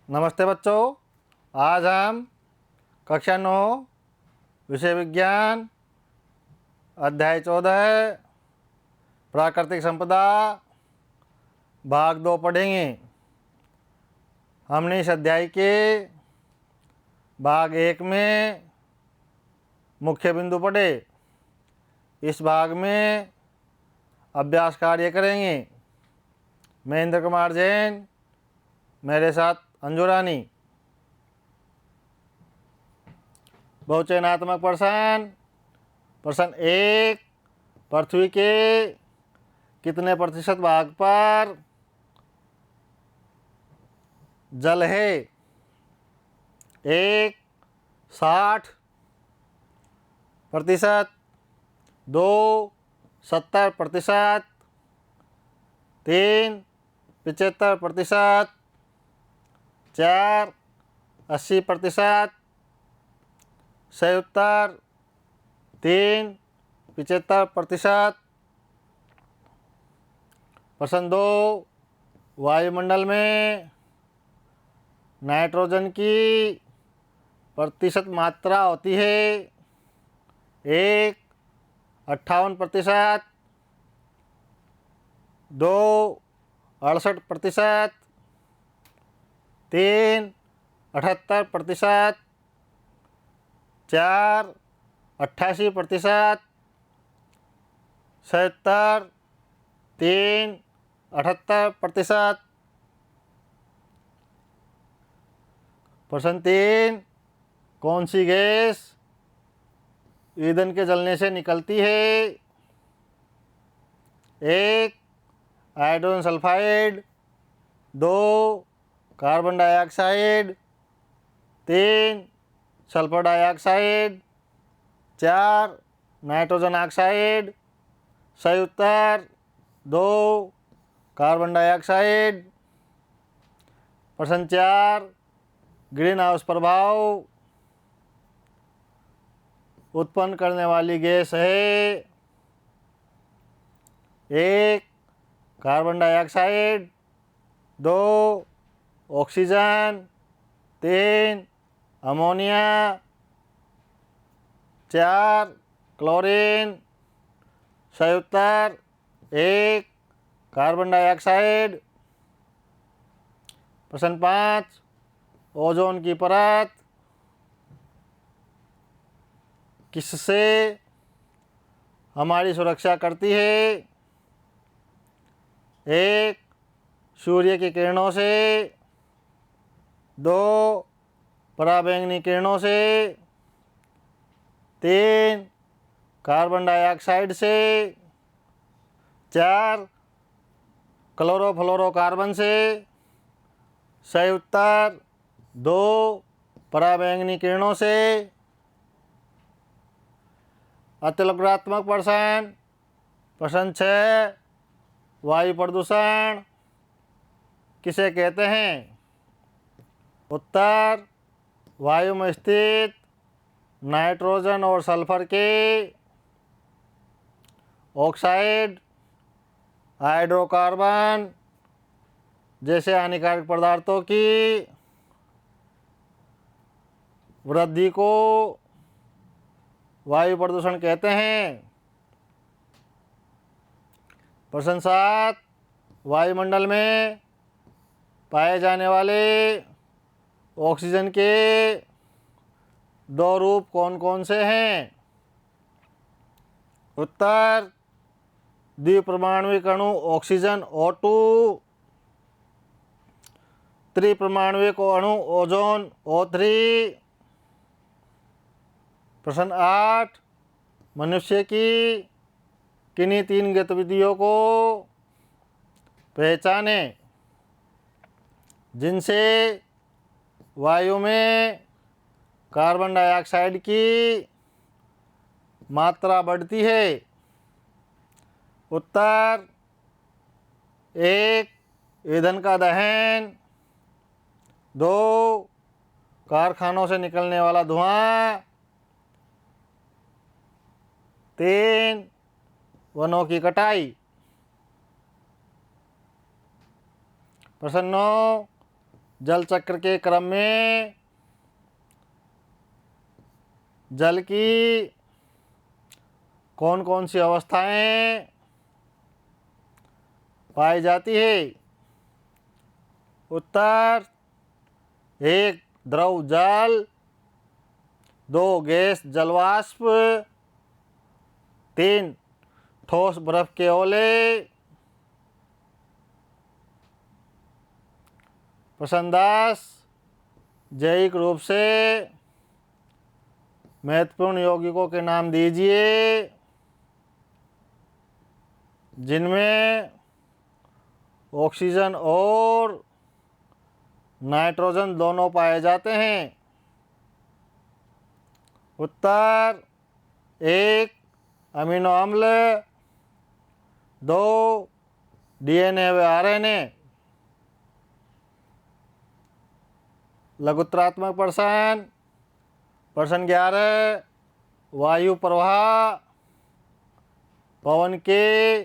नमस्ते बच्चों। आज हम कक्षा 9 विषय विज्ञान अध्याय 14 प्राकृतिक संपदा भाग 2 पढ़ेंगे। हमने इस अध्याय के भाग 1 में मुख्य बिंदु पढ़े। इस भाग में अभ्यास कार्य करेंगे। मैं इंद्र कुमार जैन, मेरे साथ अंजू रानी। बहुचयनात्मक प्रश्न। प्रश्न 1, पृथ्वी के कितने प्रतिशत भाग पर जल है? 1, 60%, 2, 70%, 3, 75%, 4, 80%। सही उत्तर 3, 75%। प्रश्न 2, वायुमंडल में नाइट्रोजन की प्रतिशत मात्रा होती है? 1, 58%, 2, 68%, 3, 78%, 4, 88%। सही उत्तर 3, 78%। प्रश्न 3, कौन सी गैस ईंधन के जलने से निकलती है? 1, hydrogen sulphide, 2, carbon dioxide, 3, sulphur dioxide, 4, nitrogen oxide. सही उत्तर 2, कार्बन डाइऑक्साइड। प्रश्न 4, ग्रीन हाउस प्रभाव उत्पन्न करने वाली गैस है? 1, carbon dioxide, 2, oxygen, 3, ammonia, 4, chlorine. सही उत्तर 1, कार्बन डाइऑक्साइड। प्रश्न 5, ओजोन की परत किससे हमारी सुरक्षा करती है? 1, सूर्य की किरणों से, 2, पराबैंगनी किरणों से, 3, कार्बन डाइऑक्साइड से, 4, क्लोरोफ्लोरोकार्बन से। सही उत्तर 2, पराबैंगनी किरणों से। अतिलोकात्मक प्रश्न। प्रश्न 6, वायु प्रदूषण किसे कहते हैं? उत्तर, वायु में स्थित नाइट्रोजन और सल्फर के ऑक्साइड, हाइड्रोकार्बन जैसे हानिकारक पदार्थों की वृद्धि को वायु प्रदूषण कहते हैं। प्रश्न 7, वायुमंडल में पाए जाने वाले ऑक्सीजन के 2 रूप कौन कौन से हैं? उत्तर, द्विपरमाणुक अणु ऑक्सीजन O2, त्रिपरमाणुक अणु ओजोन O3। प्रश्न 8, मनुष्य की किन्हीं 3 गतिविधियों को पहचाने जिनसे वायु में कार्बन डाइऑक्साइड की मात्रा बढ़ती है? उत्तर, 1, ईंधन का दहन, 2, कारखानों से निकलने वाला धुआं, 3, वनों की कटाई। प्रश्न 9, जल चक्र के क्रम में जल की कौन कौन सी अवस्थाएं पाई जाती है? उत्तर: 1 द्रव जल, 2 गैस जलवाष्प, 3 ठोस बर्फ के ओले। प्रश्न 10, जैविक रूप से महत्वपूर्ण यौगिकों के नाम दीजिए जिनमें ऑक्सीजन और नाइट्रोजन दोनों पाए जाते हैं। उत्तर: 1 अमीनो अम्ल, 2 डीएनए व आरएनए। लघुत्तरात्मक प्रश्न। प्रश्न 11, वायु प्रवाह पवन के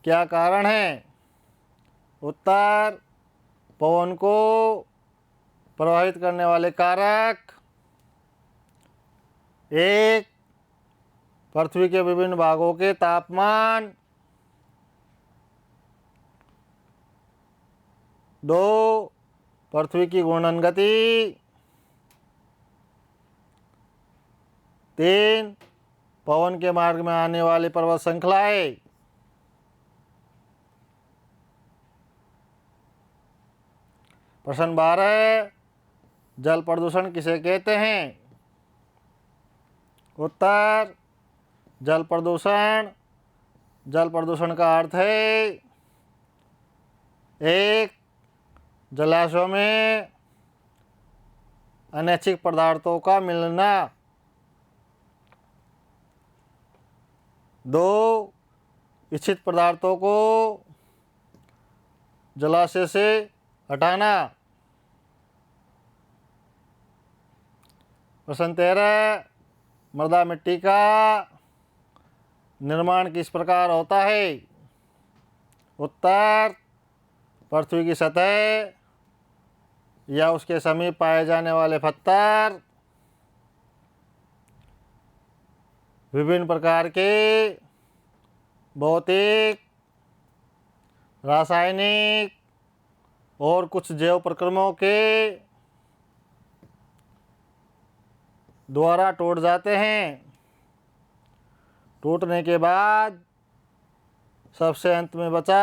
क्या कारण है? उत्तर: पवन को प्रभावित करने वाले कारक: 1 पृथ्वी के विभिन्न भागों के तापमान, 2 पृथ्वी की घूर्णन गति, 3 पवन के मार्ग में आने वाली पर्वत श्रृंखलाएं। प्रश्न 12, जल प्रदूषण किसे कहते हैं? उत्तर: जल प्रदूषण का अर्थ है 1 जलाशयों में अनैच्छिक पदार्थों का मिलना, 2 इच्छित पदार्थों को जलाशय से हटाना। प्रश्न 13, मृदा मिट्टी का निर्माण किस प्रकार होता है? उत्तर: पृथ्वी की सतह या उसके समीप पाए जाने वाले पत्थर विभिन्न प्रकार के भौतिक, रासायनिक और कुछ जैव प्रक्रमों के द्वारा टूट जाते हैं। टूटने के बाद सबसे अंत में बचा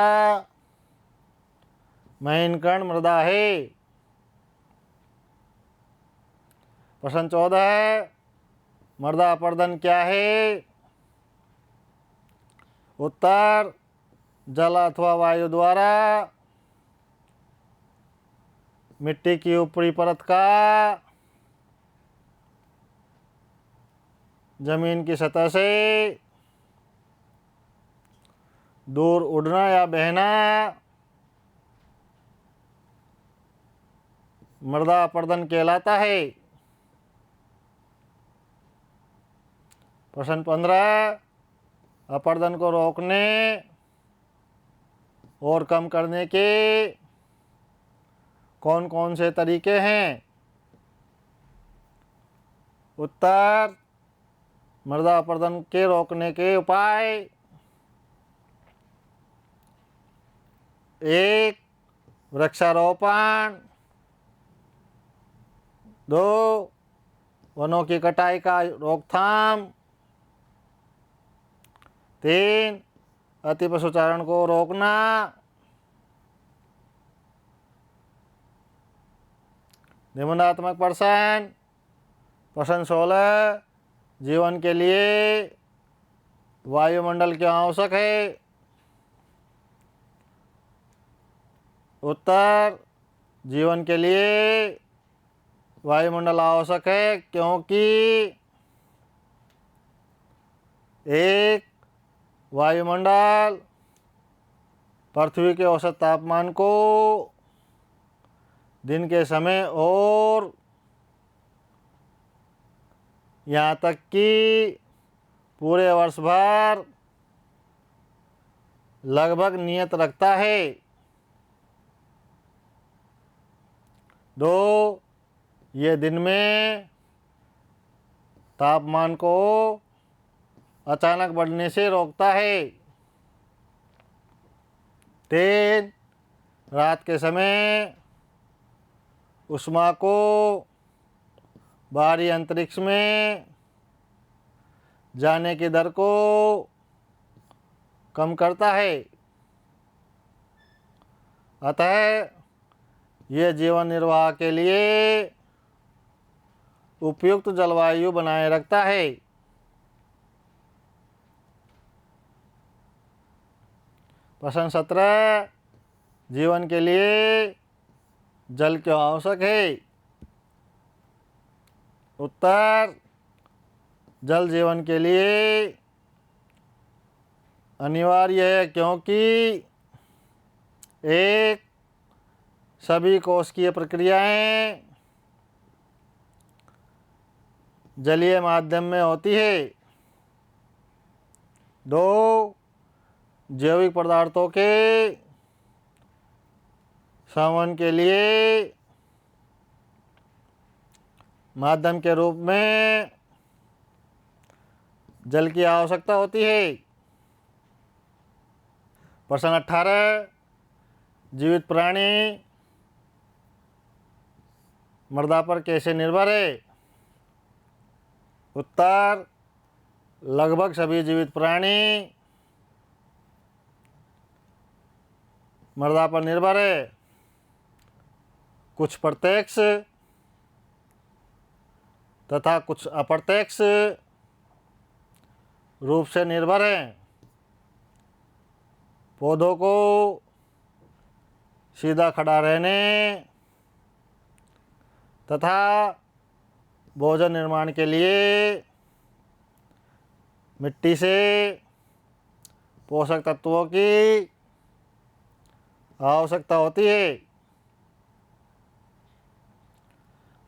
महीन कण मृदा है। प्रश्न 14, मृदा अपरदन क्या है? उत्तर: जल अथवा वायु द्वारा मिट्टी की ऊपरी परत का जमीन की सतह से दूर उड़ना या बहना मृदा अपरदन कहलाता है। प्रश्न 15, अपरदन को रोकने और कम करने के कौन कौन से तरीके हैं? उत्तर: मृदा अपरदन के रोकने के उपाय: 1 वृक्षारोपण, 2 वनों की कटाई का रोकथाम, 3 अति पशुचारण को रोकना। निबंधात्मक प्रश्न। प्रश्न 16, जीवन के लिए वायुमंडल क्यों आवश्यक है? उत्तर: जीवन के लिए वायुमंडल आवश्यक है क्योंकि 1 वायुमंडल पृथ्वी के औसत तापमान को दिन के समय और यहाँ तक कि पूरे वर्ष भर लगभग नियत रखता है। 2. ये दिन में तापमान को अचानक बढ़ने से रोकता है। 3. रात के समय ऊष्मा को बाहरी अंतरिक्ष में जाने की दर को कम करता है। अतः यह जीवन निर्वाह के लिए उपयुक्त जलवायु बनाए रखता है। प्रश्न 17, जीवन के लिए जल क्यों आवश्यक है? उत्तर, जल जीवन के लिए अनिवार्य है क्योंकि 1. सभी कोशिकीय प्रक्रियाएं जलीय माध्यम में होती है। 2. जैविक पदार्थों के संवहन के लिए माध्यम के रूप में जल की आवश्यकता होती है। प्रश्न 18, जीवित प्राणी मृदा पर कैसे निर्भर है? उत्तर, लगभग सभी जीवित प्राणी मृदा पर निर्भर है। कुछ प्रत्यक्ष तथा कुछ अप्रत्यक्ष रूप से निर्भर हैं। पौधों को सीधा खड़ा रहने तथा भोजन निर्माण के लिए मिट्टी से पोषक तत्वों की आवश्यकता होती है।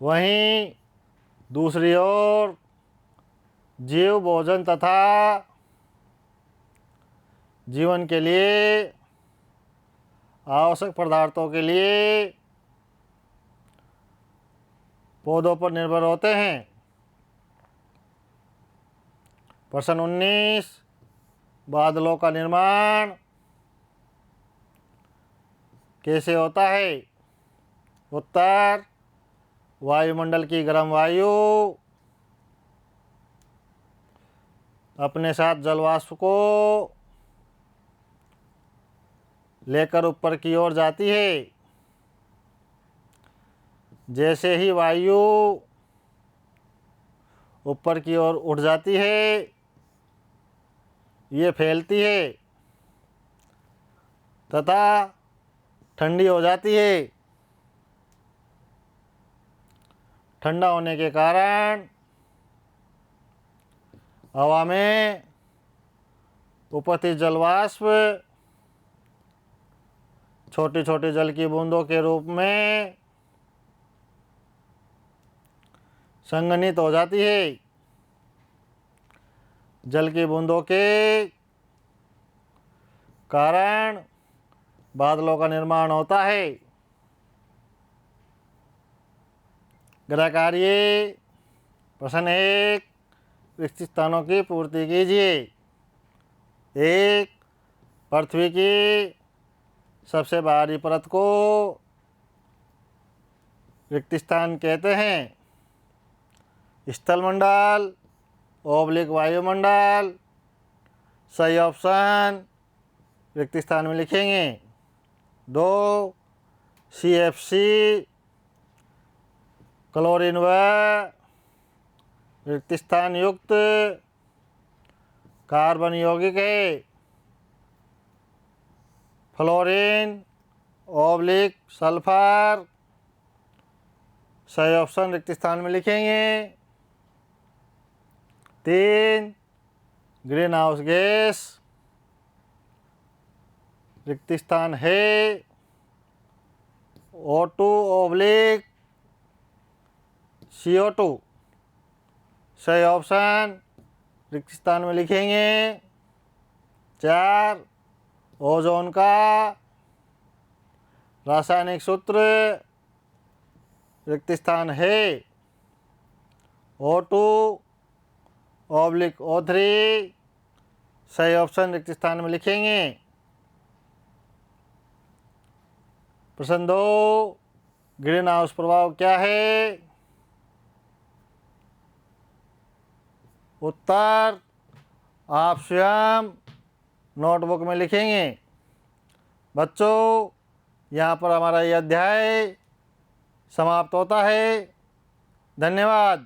वहीं दूसरी ओर जीव भोजन तथा जीवन के लिए आवश्यक पदार्थों के लिए पौधों पर निर्भर होते हैं। प्रश्न 19, बादलों का निर्माण कैसे होता है? उत्तर, वायुमंडल की गर्म वायु अपने साथ जलवाष्प को लेकर ऊपर की ओर जाती है। जैसे ही वायु ऊपर की ओर उठ जाती है, ये फैलती है तथा ठंडी हो जाती है। ठंडा होने के कारण हवा में उपस्थित जलवाष्प छोटी छोटी जल की बूंदों के रूप में संघनित हो जाती है। जल की बूंदों के कारण बादलों का निर्माण होता है। ग्रह कार्य। प्रश्न 1, रिक्त स्थानों की पूर्ति कीजिए। 1, पृथ्वी की सबसे बाहरी परत को रिक्त स्थान कहते हैं। स्थलमंडल ओब्लिक वायुमंडल। सही ऑप्शन रिक्त स्थान में लिखेंगे। 2, CFC क्लोरीन व रिक्त स्थान युक्त कार्बन यौगिक है। Fluorine oblique sulphur. सही ऑप्शन रिक्त स्थान में लिखेंगे। 3, ग्रीन हाउस गैस रिक्त स्थान है। O2 oblique CO2। सही ऑप्शन रिक्त स्थान में लिखेंगे। 4, ओजोन का रासायनिक सूत्र रिक्त स्थान है, O2/O3 सही ऑप्शन रिक्त स्थान में लिखेंगे। प्रश्न 2, ग्रीन हाउस प्रभाव क्या है? उत्तर आप स्वयं नोटबुक में लिखेंगे। बच्चों, यहाँ पर हमारा ये अध्याय समाप्त होता है। धन्यवाद।